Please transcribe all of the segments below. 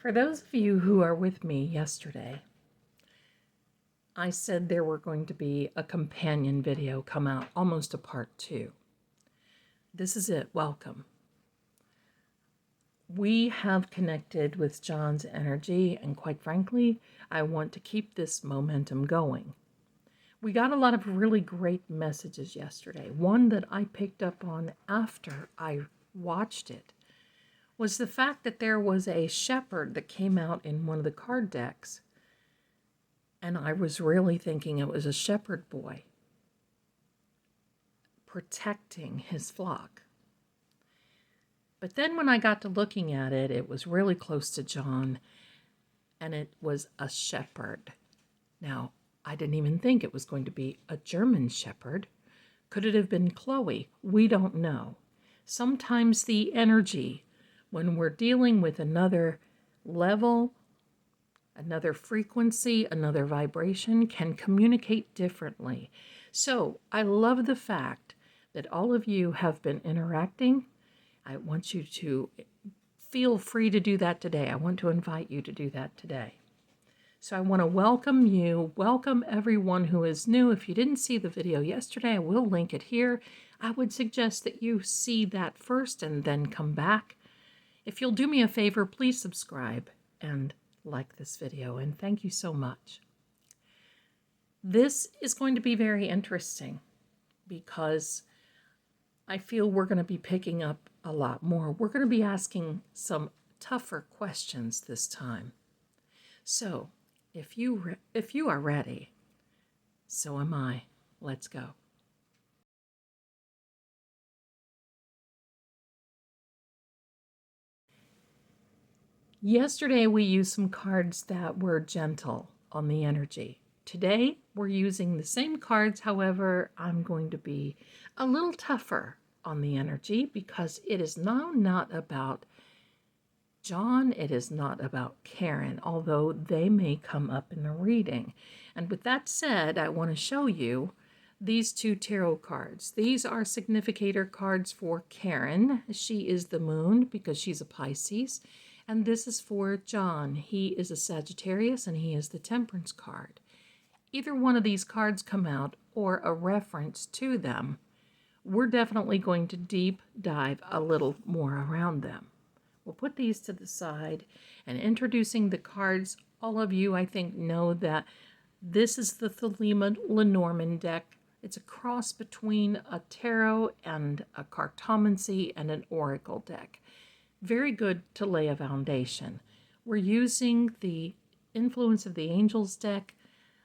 For those of you who are with me yesterday, I said there were going to be a companion video come out, almost a part 2. This is it. Welcome. We have connected with John's energy, and quite frankly, I want to keep this momentum going. We got a lot of really great messages yesterday. One that I picked up on after I watched it was the fact that there was a shepherd that came out in one of the card decks, and I was really thinking it was a shepherd boy protecting his flock. But then when I got to looking at it, it was really close to John, and it was a shepherd. Now, I didn't even think it was going to be a German shepherd. Could it have been Chloe? We don't know. Sometimes the energy, when we're dealing with another level, another frequency, another vibration, can communicate differently. So I love the fact that all of you have been interacting. I want you to feel free to do that today. I want to invite you to do that today. So I want to welcome you, welcome everyone who is new. If you didn't see the video yesterday, I will link it here. I would suggest that you see that first and then come back. If you'll do me a favor, please subscribe and like this video, and thank you so much. This is going to be very interesting because I feel we're going to be picking up a lot more. We're going to be asking some tougher questions this time. So, if you are ready, so am I. Let's go. Yesterday we used some cards that were gentle on the energy. Today we're using the same cards, however, I'm going to be a little tougher on the energy because it is now not about John, it is not about Karen, although they may come up in the reading. And with that said, I want to show you these 2 tarot cards. These are significator cards for Karen. She is the moon because she's a Pisces. And this is for John. He is a Sagittarius and he is the Temperance card. Either one of these cards come out or a reference to them, we're definitely going to deep dive a little more around them. We'll put these to the side, and introducing the cards, all of you I think know that this is the Thelema Lenormand deck. It's a cross between a tarot and a cartomancy and an oracle deck. Very good to lay a foundation. We're using the Influence of the Angels deck.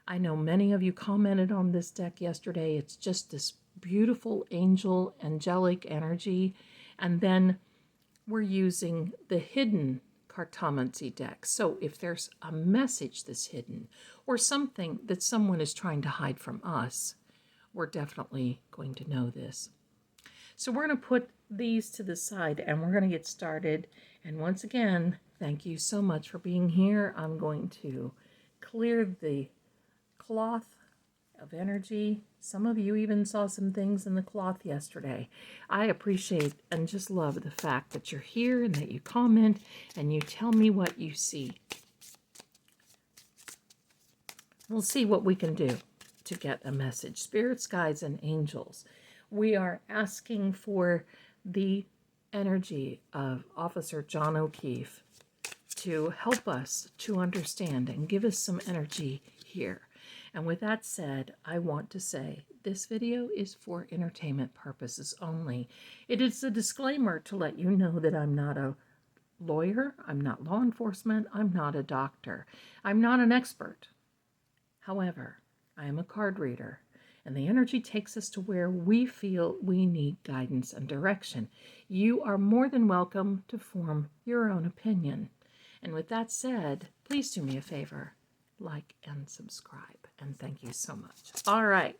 I know many of you commented on this deck yesterday. It's just this beautiful angelic energy. And then we're using the hidden cartomancy deck. So if there's a message that's hidden or something that someone is trying to hide from us, we're definitely going to know this. So we're going to put these to the side and we're going to get started. And once again, thank you so much for being here. I'm going to clear the cloth of energy. Some of you even saw some things in the cloth yesterday. I appreciate and just love the fact that you're here and that you comment and you tell me what you see. We'll see what we can do to get a message. Spirits, guides, and angels. We are asking for the energy of Officer John O'Keefe to help us to understand and give us some energy here. And with that said, I want to say this video is for entertainment purposes only. It is a disclaimer to let you know that I'm not a lawyer, I'm not law enforcement, I'm not a doctor, I'm not an expert. However, I am a card reader, and the energy takes us to where we feel we need guidance and direction. You are more than welcome to form your own opinion. And with that said, please do me a favor. Like and subscribe, and thank you so much. All right,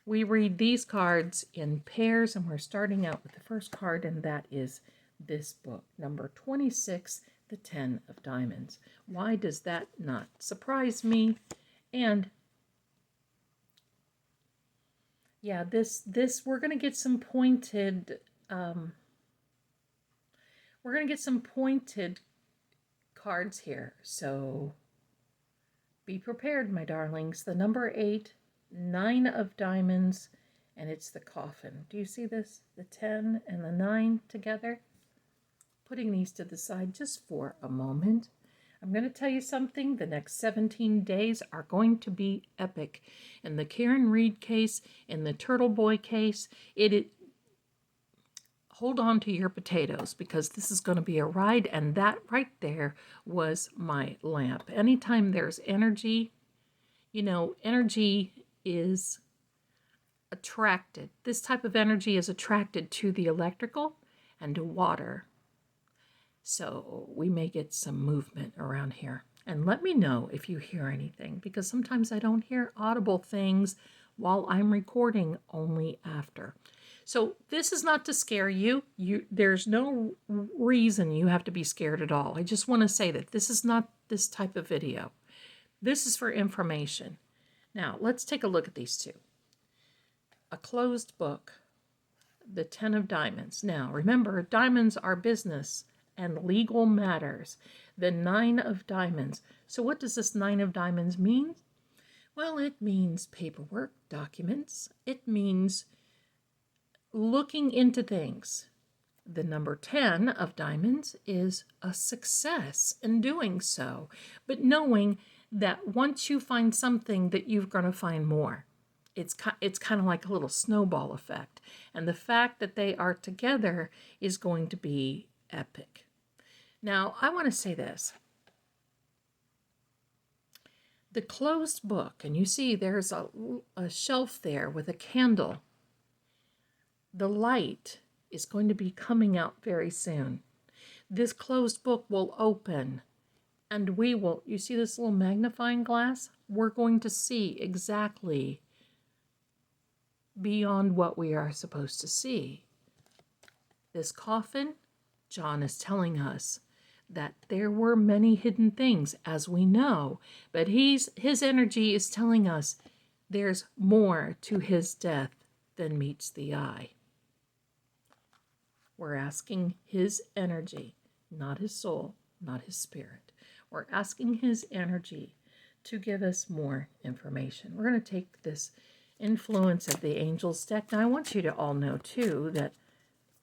we read these cards in pairs, and we're starting out with the first card, and that is this book, number 26, the 10 of Diamonds. Why does that not surprise me? And yeah, this we're going to get some pointed cards here. So be prepared, my darlings. The number 8, 9 of diamonds, and it's the coffin. Do you see this? The 10 and the 9 together? Putting these to the side just for a moment. I'm going to tell you something. The next 17 days are going to be epic. In the Karen Reed case, in the Turtle Boy case, hold on to your potatoes because this is going to be a ride, and that right there was my lamp. Anytime there's energy, energy is attracted. This type of energy is attracted to the electrical and to water. So we may get some movement around here. And let me know if you hear anything, because sometimes I don't hear audible things while I'm recording, only after. So this is not to scare you. There's no reason you have to be scared at all. I just want to say that this is not this type of video. This is for information. Now, let's take a look at these two. A closed book, the 10 of diamonds. Now, remember, diamonds are business and legal matters. The 9 of diamonds. So what does this 9 of diamonds mean? Well, it means paperwork, documents. It means looking into things. The number 10 of diamonds is a success in doing so, but knowing that once you find something that you're going to find more. It's kind of like a little snowball effect. And the fact that they are together is going to be epic. Now, I want to say this. The closed book, and you see there's a shelf there with a candle. The light is going to be coming out very soon. This closed book will open, and you see this little magnifying glass? We're going to see exactly beyond what we are supposed to see. This coffin, John is telling us that there were many hidden things, as we know, but his energy is telling us there's more to his death than meets the eye. We're asking his energy, not his soul, not his spirit. We're asking his energy to give us more information. We're going to take this influence of the Angels deck. Now, I want you to all know, too, that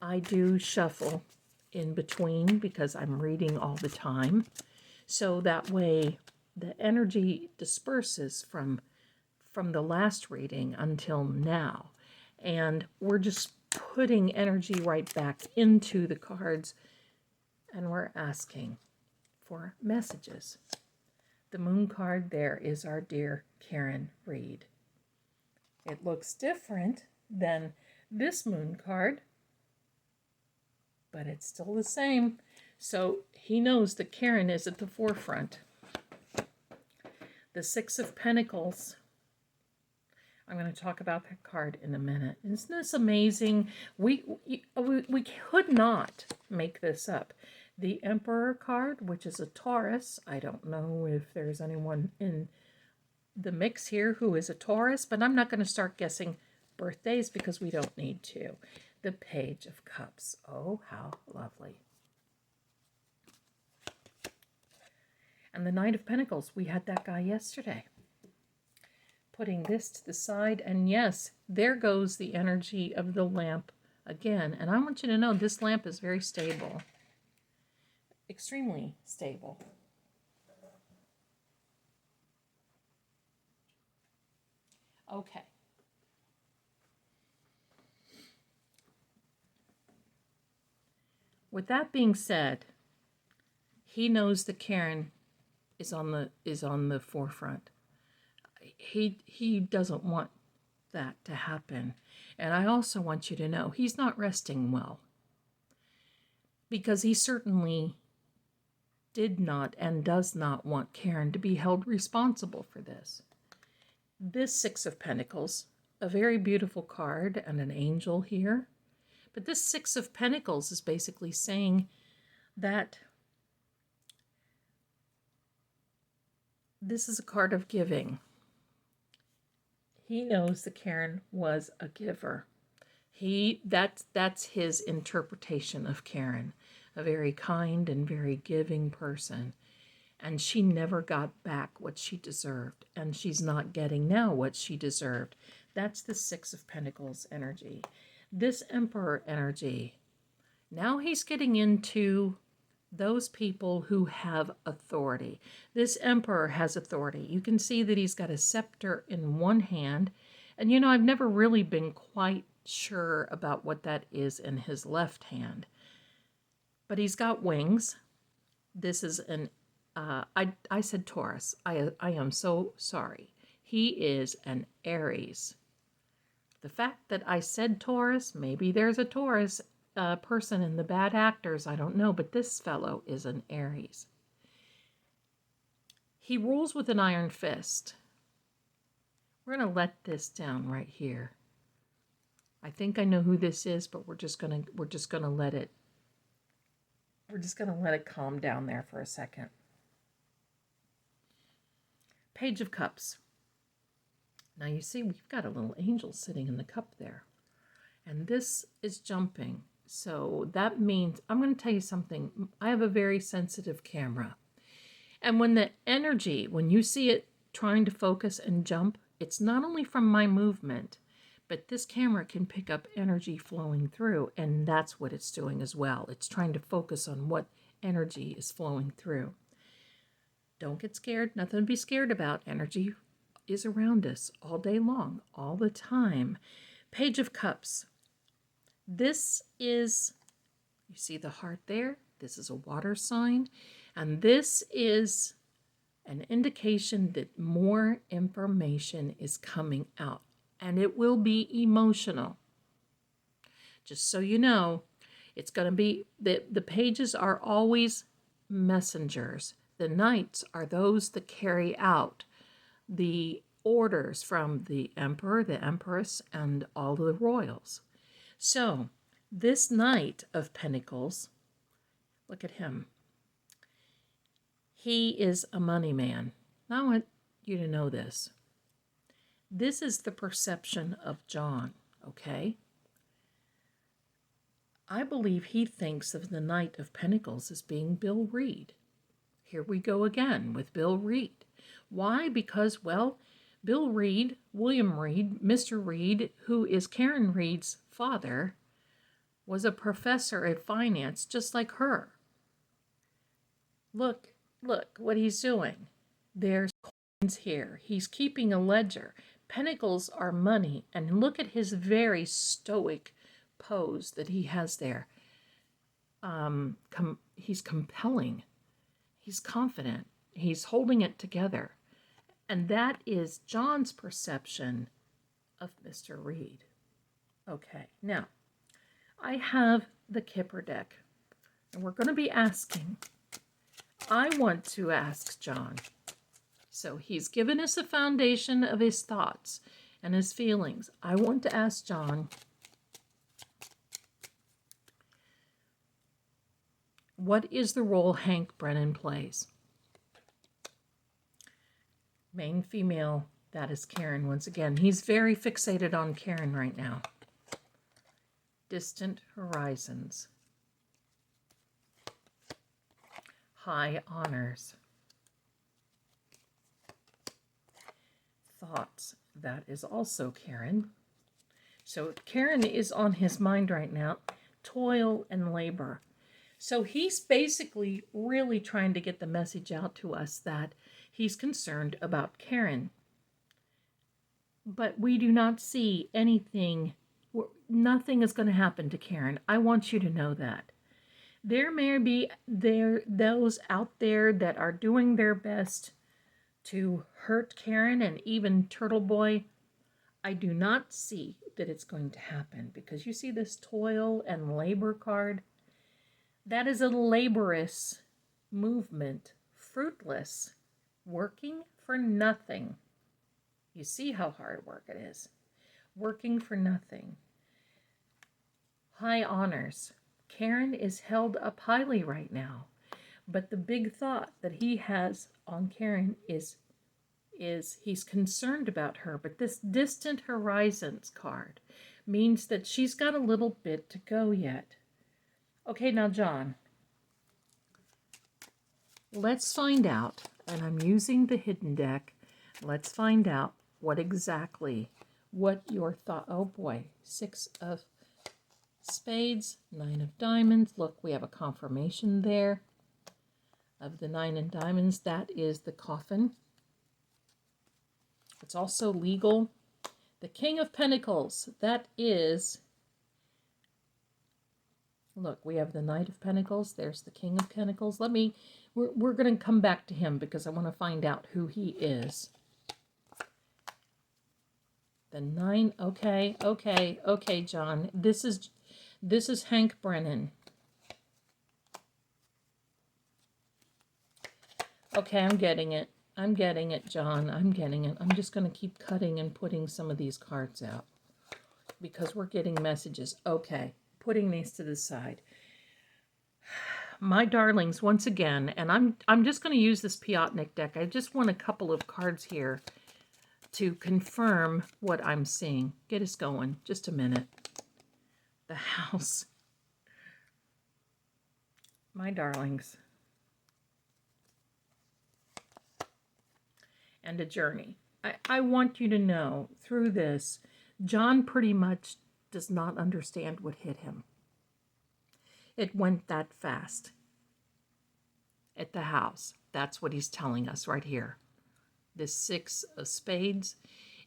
I do shuffle in between because I'm reading all the time. So that way the energy disperses from the last reading until now. And we're just putting energy right back into the cards, and we're asking for messages. The moon card there is our dear Karen Reed. It looks different than this moon card, but it's still the same. So he knows that Karen is at the forefront. The 6 of Pentacles. I'm going to talk about that card in a minute. Isn't this amazing? We could not make this up. The Emperor card, which is a Taurus. I don't know if there's anyone in the mix here who is a Taurus, but I'm not going to start guessing birthdays because we don't need to. The Page of Cups. Oh, how lovely. And the Knight of Pentacles. We had that guy yesterday. Putting this to the side, and yes, there goes the energy of the lamp again. And I want you to know this lamp is very stable. Extremely stable. Okay. With that being said, he knows that Karen is on the forefront. He doesn't want that to happen. And I also want you to know he's not resting well, because he certainly did not and does not want Karen to be held responsible for this. This 6 of Pentacles, a very beautiful card and an angel here. But this 6 of Pentacles is basically saying that this is a card of giving. He knows that Karen was a giver. That's his interpretation of Karen. a very kind and very giving person. And she never got back what she deserved. And she's not getting now what she deserved. That's the Six of Pentacles energy. This Emperor energy, now he's getting into those people who have authority. This Emperor has authority. You can see that he's got a scepter in one hand. And you know, I've never really been quite sure about what that is in his left hand. But he's got wings. This is an, I said Taurus. I am so sorry. He is an Aries. The fact that I said Taurus, maybe there's a Taurus person in the bad actors, I don't know, but this fellow is an Aries. He rules with an iron fist. We're going to let this down right here. I think I know who this is, but we're just going to let it calm down there for a second. Page of Cups. Now you see we've got a little angel sitting in the cup there. And this is jumping. So that means, I'm going to tell you something. I have a very sensitive camera. And when the energy, when you see it trying to focus and jump, it's not only from my movement, but this camera can pick up energy flowing through. And that's what it's doing as well. It's trying to focus on what energy is flowing through. Don't get scared. Nothing to be scared about. Energy is around us all day long, all the time. Page of Cups. This is, you see the heart there? This is a water sign. And this is an indication that more information is coming out. And it will be emotional. Just so you know, it's going to be, the pages are always messengers. The knights are those that carry out the orders from the emperor, the empress, and all the royals. So, this Knight of Pentacles, look at him. He is a money man. Now I want you to know this. This is the perception of John, okay? I believe he thinks of the Knight of Pentacles as being Bill Reed. Here we go again with Bill Reed. Why? Because, well, Bill Reed, William Reed, Mr. Reed, who is Karen Reed's father, was a professor at finance just like her. Look what he's doing. There's coins here. He's keeping a ledger. Pentacles are money. And look at his very stoic pose that he has there. He's compelling. He's confident. He's holding it together. And that is John's perception of Mr. Reed. Okay, now, I have the Kipper deck. And we're going to be asking. I want to ask John. So he's given us a foundation of his thoughts and his feelings. I want to ask John, what is the role Hank Brennan plays? Main female, that is Karen once again. He's very fixated on Karen right now. Distant horizons. High honors. Thoughts, that is also Karen. So Karen is on his mind right now. Toil and labor. So he's basically really trying to get the message out to us that he's concerned about Karen. But we do not see anything, nothing is going to happen to Karen. I want you to know that. There may be those out there that are doing their best to hurt Karen and even Turtle Boy. I do not see that it's going to happen because you see this toil and labor card. That is a laborious movement, fruitless, working for nothing. You see how hard work it is. Working for nothing. High honors. Karen is held up highly right now. But the big thought that he has on Karen is he's concerned about her. But this distant horizons card means that she's got a little bit to go yet. Okay, now John, Let's find out, and I'm using the hidden deck. Let's find out what your thought. Oh boy, 6 of spades, 9 of diamonds. Look, we have a confirmation there of the 9 of diamonds. That is the coffin. It's also legal. The King of Pentacles. That is, look, we have the Knight of Pentacles. There's the King of Pentacles. We're going to come back to him because I want to find out who he is. The 9, okay, John. This is Hank Brennan. Okay, I'm getting it. I'm getting it, John. I'm getting it. I'm just going to keep cutting and putting some of these cards out because we're getting messages. Okay, putting these to the side. My darlings, once again, and I'm just going to use this Piotnik deck. I just want a couple of cards here to confirm what I'm seeing. Get us going. Just a minute. The house. My darlings. And a journey. I want you to know through this, John pretty much does not understand what hit him. It went that fast. At the house. That's what he's telling us right here. This 6 of spades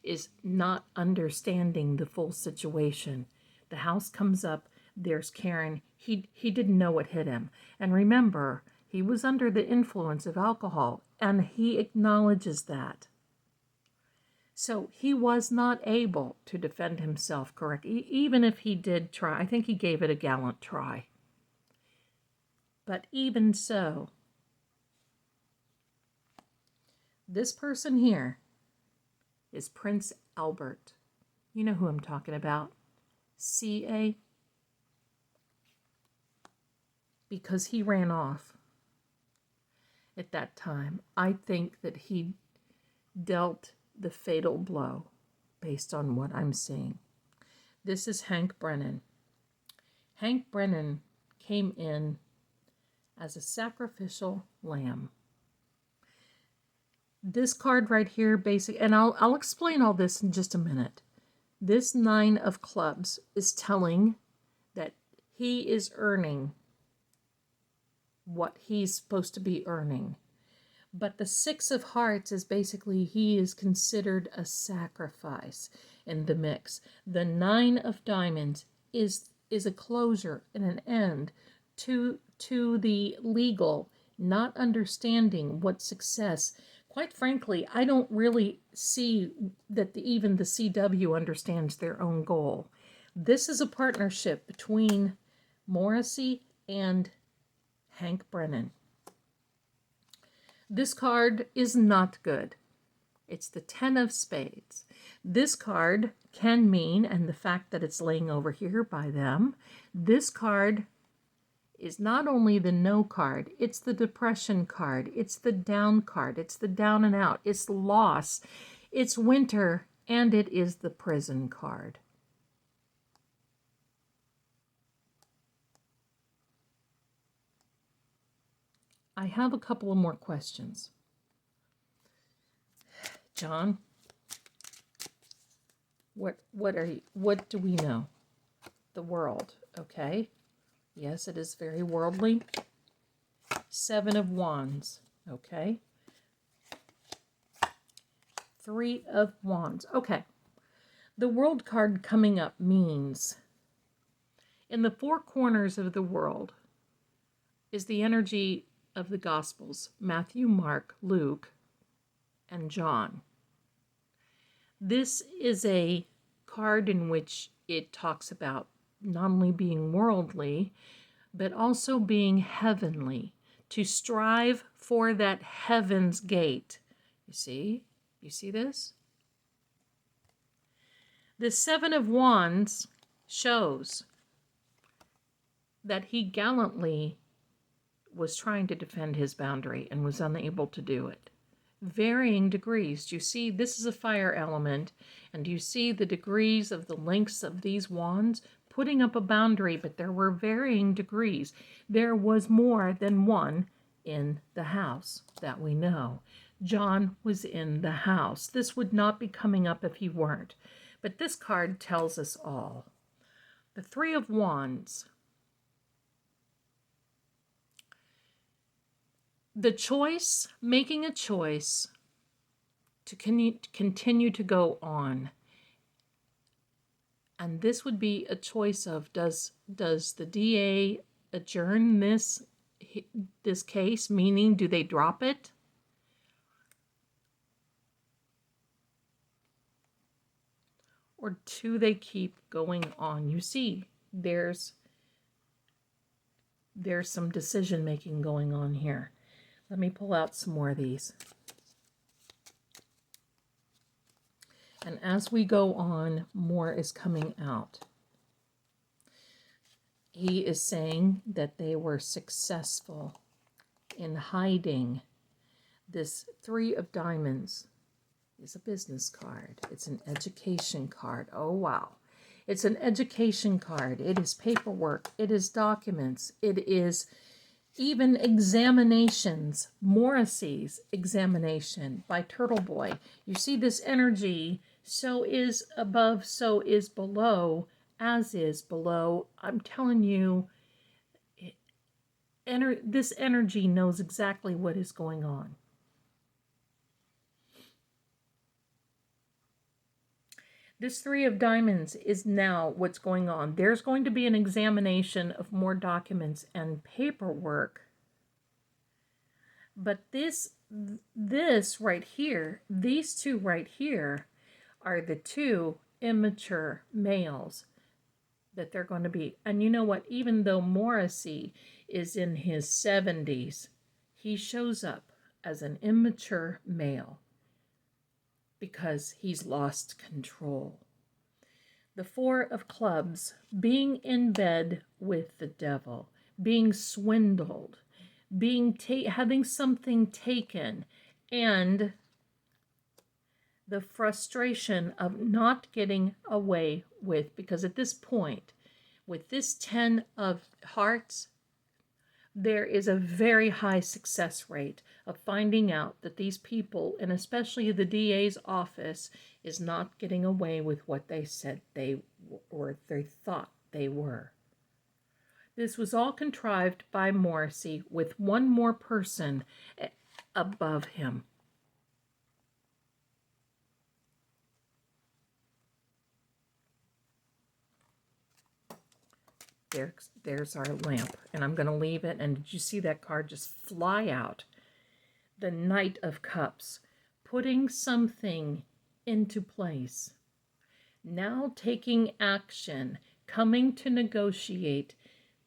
is not understanding the full situation. The house comes up. There's Karen. He didn't know what hit him. And remember, he was under the influence of alcohol, and he acknowledges that. So he was not able to defend himself correctly, even if he did try. I think he gave it a gallant try. But even so, this person here is Prince Albert. You know who I'm talking about. CA. Because he ran off at that time. I think that he dealt the fatal blow based on what I'm seeing. This is Hank Brennan. Hank Brennan came in as a sacrificial lamb. This card right here, and I'll explain all this in just a minute. This 9 of clubs is telling that he is earning what he's supposed to be earning. But the 6 of hearts is basically he is considered a sacrifice in the mix. The 9 of diamonds is a closure and an end to the legal, not understanding what success. Quite frankly, I don't really see that even the CW understands their own goal. This is a partnership between Morrissey and Hank Brennan. This card is not good. It's the 10 of spades. This card can mean, and the fact that it's laying over here by them, this card is not only the no card, it's the depression card, it's the down card, it's the down and out, it's loss, it's winter, and it is the prison card. I have a couple of more questions. John, what do we know? The world, okay? Yes, it is very worldly. 7 of wands, okay? 3 of wands, okay. The world card coming up means in the 4 corners of the world is the energy of the Gospels, Matthew, Mark, Luke, and John. This is a card in which it talks about not only being worldly, but also being heavenly, to strive for that heaven's gate. You see? You see this? The 7 of wands shows that he gallantly was trying to defend his boundary and was unable to do it. Varying degrees. Do you see? This is a fire element, and do you see the degrees of the lengths of these wands? Putting up a boundary, but there were varying degrees. There was more than one in the house that we know. John was in the house. This would not be coming up if he weren't. But this card tells us all. The Three of Wands. The choice, making a choice to continue to go on. And this would be a choice of, does the DA adjourn this case, meaning do they drop it? Or do they keep going on? You see, there's some decision making going on here. Let me pull out some more of these. And as we go on, more is coming out. He is saying that they were successful in hiding. This Three of Diamonds is a business card. It's an education card. Oh, wow. It's an education card. It is paperwork. It is documents. It is even examinations. Morrissey's examination by Turtle Boy. You see this energy. So is above, so is below, as is below. I'm telling you, this energy knows exactly what is going on. This Three of Diamonds is now what's going on. There's going to be an examination of more documents and paperwork. But this right here, these two right here, are the two immature males that they're going to be. And you know what? Even though Morrissey is in his 70s, he shows up as an immature male because he's lost control. The Four of Clubs, being in bed with the devil, being swindled, having something taken, and the frustration of not getting away with, because at this point, with this 10 of Hearts, there is a very high success rate of finding out that these people, and especially the DA's office, is not getting away with what they said they thought they were. This was all contrived by Morrissey with one more person above him. There's our lamp, and I'm going to leave it. And did you see that card just fly out? The Knight of Cups, putting something into place. Now taking action, coming to negotiate.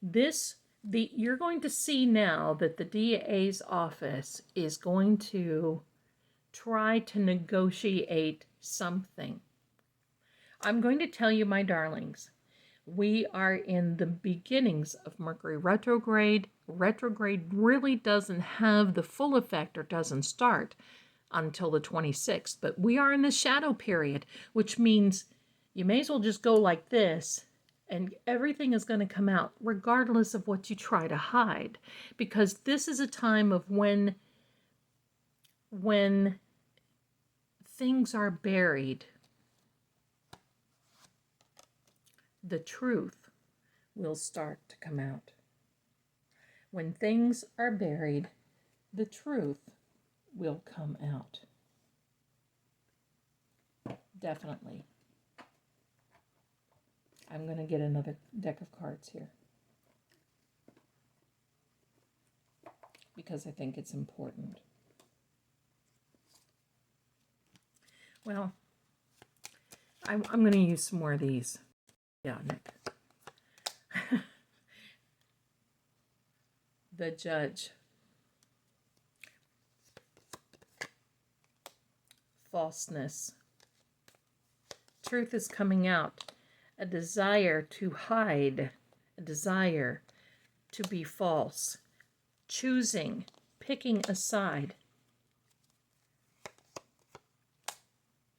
You're going to see now that the DA's office is going to try to negotiate something. I'm going to tell you, my darlings, we are in the beginnings of Mercury retrograde. Retrograde really doesn't have the full effect, or doesn't start until the 26th. But we are in the shadow period, which means you may as well just go like this, and everything is going to come out regardless of what you try to hide. Because this is a time of when things are buried, the truth will start to come out. When things are buried, the truth will come out. Definitely. I'm going to get another deck of cards here, because I think it's important. Well, I'm going to use some more of these. Yeah, Nick. The Judge. Falseness. Truth is coming out. A desire to hide. A desire to be false. Choosing. Picking a side.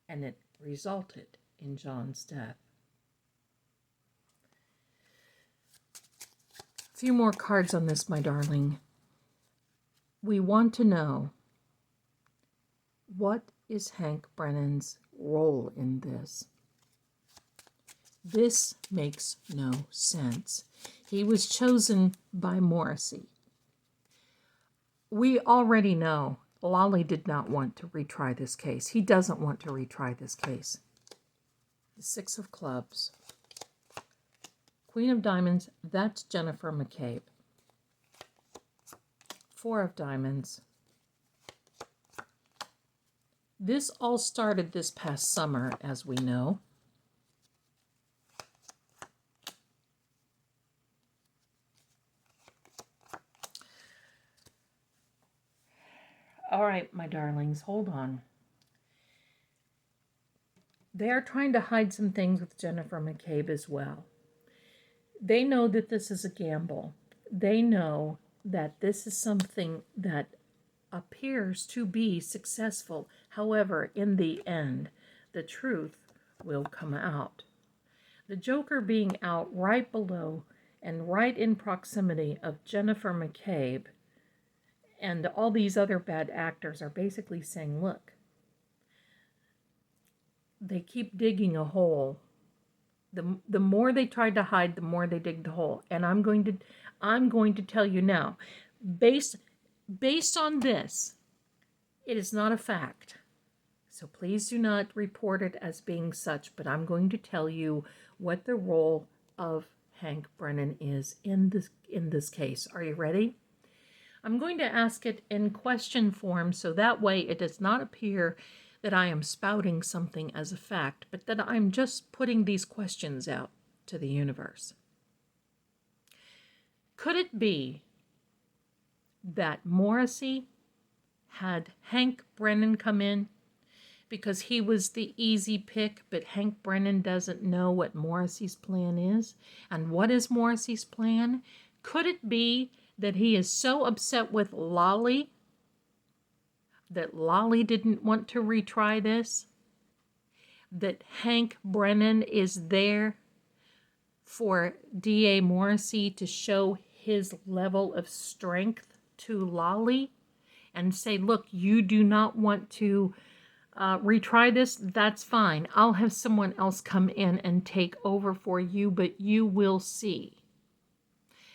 And it resulted in John's death. A few more cards on this, my darling. we want to know, what is Hank Brennan's role in this? This makes no sense. He was chosen by Morrissey. We already know Lolly did not want to retry this case. He doesn't want to retry this case. The Six of Clubs. Queen of Diamonds, that's Jennifer McCabe. Four of Diamonds. This all started this past summer, as we know. All right, my darlings, hold on. They're trying to hide some things with Jennifer McCabe as well. They know that this is a gamble. They know that this is something that appears to be successful. However, in the end, the truth will come out. The Joker being out right below and right in proximity of Jennifer McCabe and all these other bad actors are basically saying, look, they keep digging a hole. The more they try to hide, the more they dig the hole. And I'm going to tell you now, based on this, it is not a fact. So please do not report it as being such, but I'm going to tell you what the role of Hank Brennan is in this case. Are you ready? I'm going to ask it in question form, so that way it does not appear that I am spouting something as a fact, but that I'm just putting these questions out to the universe. Could it be that Morrissey had Hank Brennan come in because he was the easy pick, but Hank Brennan doesn't know what Morrissey's plan is? And what is Morrissey's plan? Could it be that he is so upset with Lolly that Lolly didn't want to retry this? That Hank Brennan is there for D.A. Morrissey to show his level of strength to Lolly and say, look, you do not want to retry this? That's fine. I'll have someone else come in and take over for you, but you will see.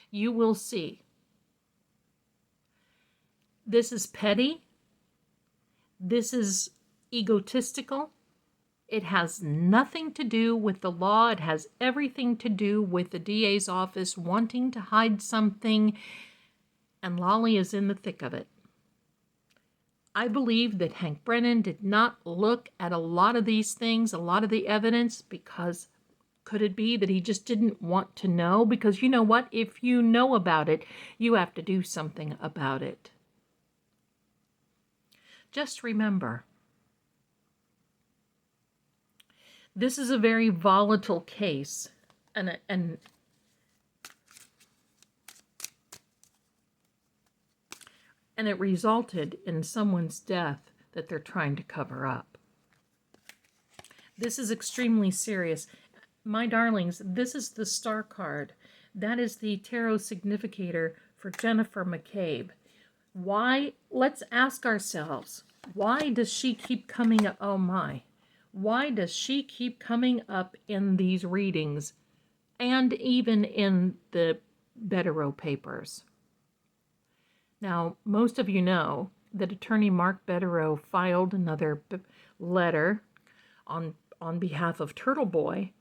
You will see. This is petty. This is egotistical. It has nothing to do with the law. It has everything to do with the DA's office wanting to hide something, and Lolly is in the thick of it. I believe that Hank Brennan did not look at a lot of these things, a lot of the evidence, because could it be that he just didn't want to know? Because you know what? If you know about it, you have to do something about it. Just remember, this is a very volatile case, and it resulted in someone's death that they're trying to cover up. This is extremely serious. My darlings, this is the star card. That is the tarot significator for Jennifer McCabe. Why? Let's ask ourselves, why does she keep coming up? Oh my. Why does she keep coming up in these readings and even in the Betterow papers? Now, most of you know that attorney Mark Betterow filed another letter on behalf of Turtle Boy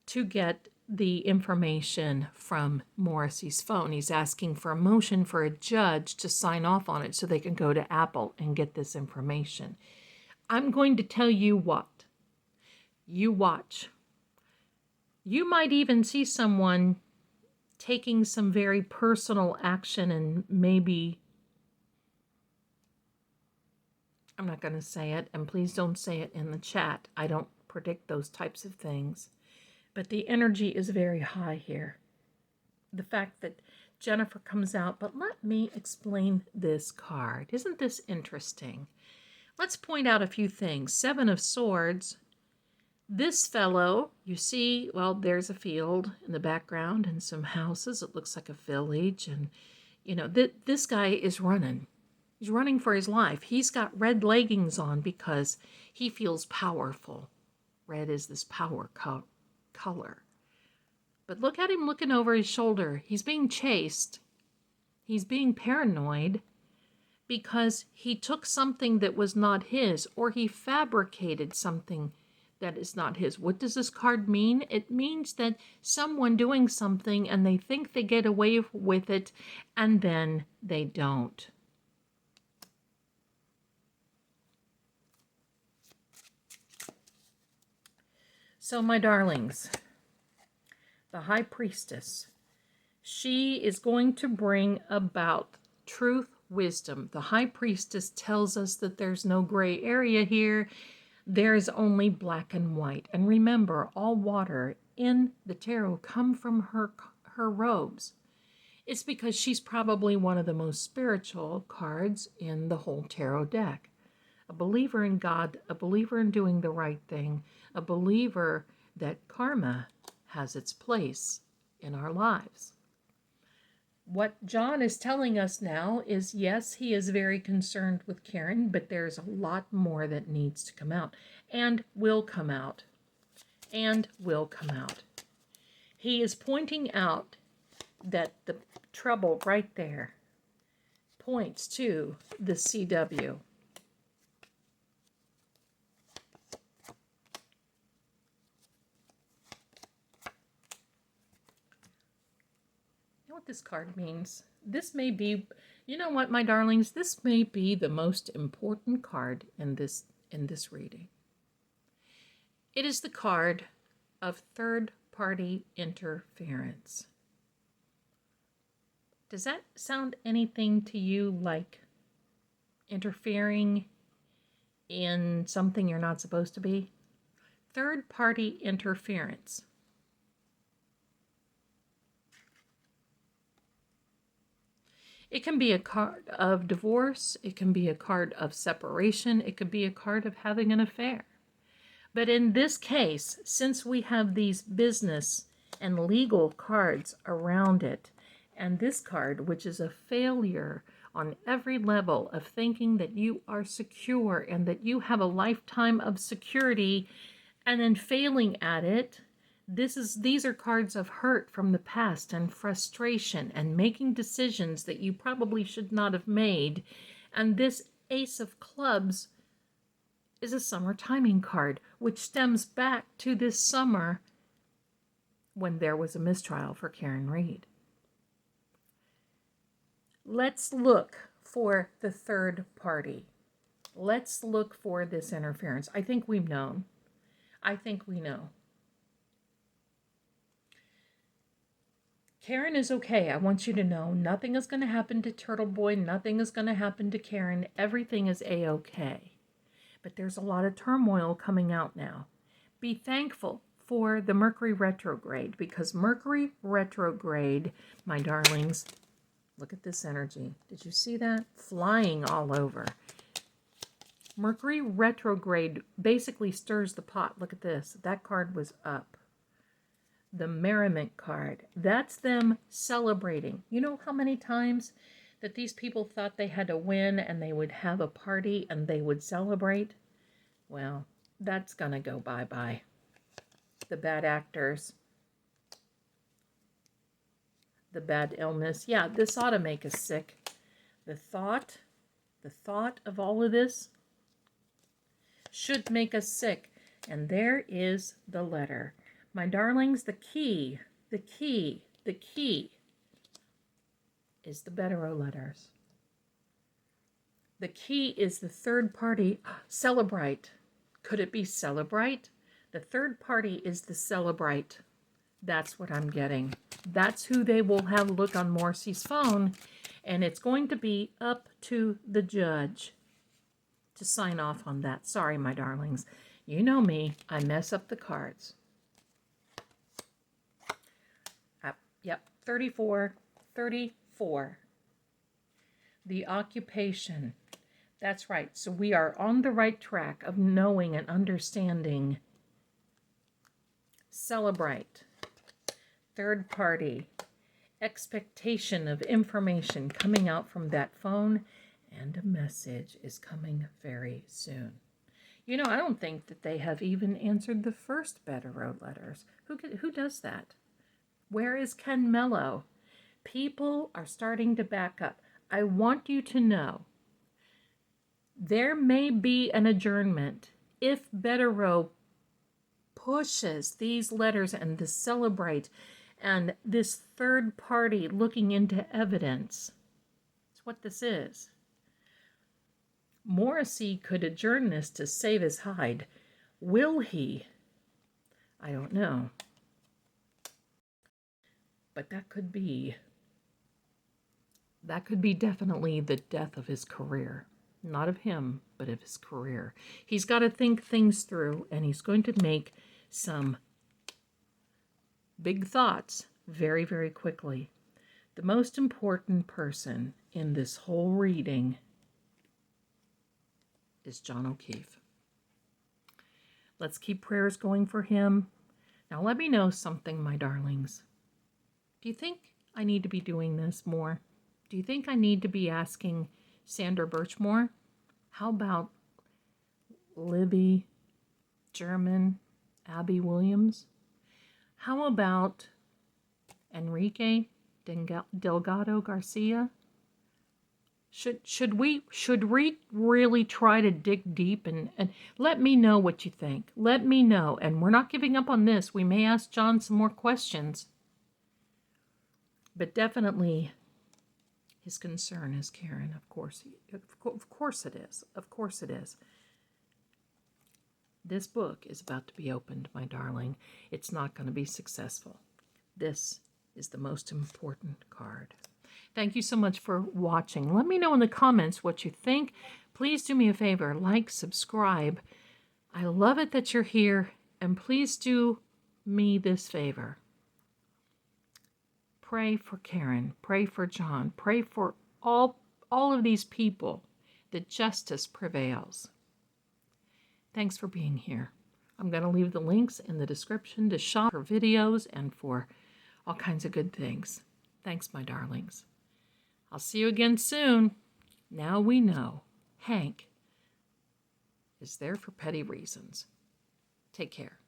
to get the information from Morrissey's phone. He's asking for a motion for a judge to sign off on it so they can go to Apple and get this information. I'm going to tell you what. You watch. You might even see someone taking some very personal action and maybe, I'm not going to say it, and please don't say it in the chat. I don't predict those types of things. But the energy is very high here. The fact that Jennifer comes out, but let me explain this card. Isn't this interesting? Let's point out a few things. Seven of Swords. This fellow, you see, well, there's a field in the background and some houses. It looks like a village. And, you know, this guy is running. He's running for his life. He's got red leggings on because he feels powerful. Red is this power color. But look at him looking over his shoulder. He's being chased. He's being paranoid because he took something that was not his, or he fabricated something that is not his. What does this card mean? It means that someone doing something and they think they get away with it, and then they don't. So, my darlings, the High Priestess, she is going to bring about truth, wisdom. The High Priestess tells us that there's no gray area here. There's only black and white. And remember, all water in the tarot come from her robes. It's because she's probably one of the most spiritual cards in the whole tarot deck. A believer in God, a believer in doing the right thing, a believer that karma has its place in our lives. What John is telling us now is, yes, he is very concerned with Karen, but there's a lot more that needs to come out and will come out and will come out. He is pointing out that the trouble right there points to the CW. What this card means. This may be, you know what, my darlings, this may be the most important card in this reading. It is the card of third-party interference. Does that sound anything to you like interfering in something you're not supposed to be? Third-party interference. It can be a card of divorce. It can be a card of separation. It could be a card of having an affair. But in this case, since we have these business and legal cards around it, and this card, which is a failure on every level of thinking that you are secure and that you have a lifetime of security, and then failing at it, these are cards of hurt from the past and frustration and making decisions that you probably should not have made. And this Ace of Clubs is a summer timing card, which stems back to this summer when there was a mistrial for Karen Reed. Let's look for the third party. Let's look for this interference. I think we've known. I think we know. Karen is okay. I want you to know nothing is going to happen to Turtle Boy. Nothing is going to happen to Karen. Everything is A-okay. But there's a lot of turmoil coming out now. Be thankful for the Mercury retrograde, because Mercury retrograde, my darlings, look at this energy. Did you see that? Flying all over. Mercury retrograde basically stirs the pot. Look at this. That card was up. The merriment card. That's them celebrating. You know how many times that these people thought they had to win and they would have a party and they would celebrate? Well, that's gonna go bye-bye. The bad actors. The bad illness. Yeah, this ought to make us sick. The thought of all of this should make us sick. And there is the letter. My darlings, the key is the Betero letters. The key is the third party. Celebrate. Could it be celebrate? The third party is the celebrate. That's what I'm getting. That's who they will have look on Morrissey's phone, and it's going to be up to the judge to sign off on that. Sorry, my darlings. You know me. I mess up the cards. Yep, 34. The occupation. That's right. So we are on the right track of knowing and understanding. Celebrate. Third party. Expectation of information coming out from that phone. and a message is coming very soon. You know, I don't think that they have even answered the first Better Road letters. Who does that? Where is Ken Mello? People are starting to back up. I want you to know there may be an adjournment if Better Road pushes these letters and the celebrate and this third party looking into evidence. It's what this is. Morrissey could adjourn this to save his hide. Will he? I don't know. But that could be definitely the death of his career. Not of him, but of his career. He's got to think things through, and he's going to make some big thoughts very, very quickly. The most important person in this whole reading is John O'Keefe. Let's keep prayers going for him. Now let me know something, my darlings. Do you think I need to be doing this more? Do you think I need to be asking Sandra Birch more? How about Libby German, Abby Williams? How about Enrique Delgado Garcia? Should we really try to dig deep and let me know what you think. Let me know. And we're not giving up on this. We may ask John some more questions. But definitely his concern is Karen. Of course it is. Of course it is. This book is about to be opened, my darling. It's not going to be successful. This is the most important card. Thank you so much for watching. Let me know in the comments what you think. Please do me a favor, like, subscribe. I love it that you're here, and please do me this favor. Pray for Karen, pray for John, pray for all of these people that justice prevails. Thanks for being here. I'm going to leave the links in the description to shop for videos and for all kinds of good things. Thanks, my darlings. I'll see you again soon. Now we know Hank is there for petty reasons. Take care.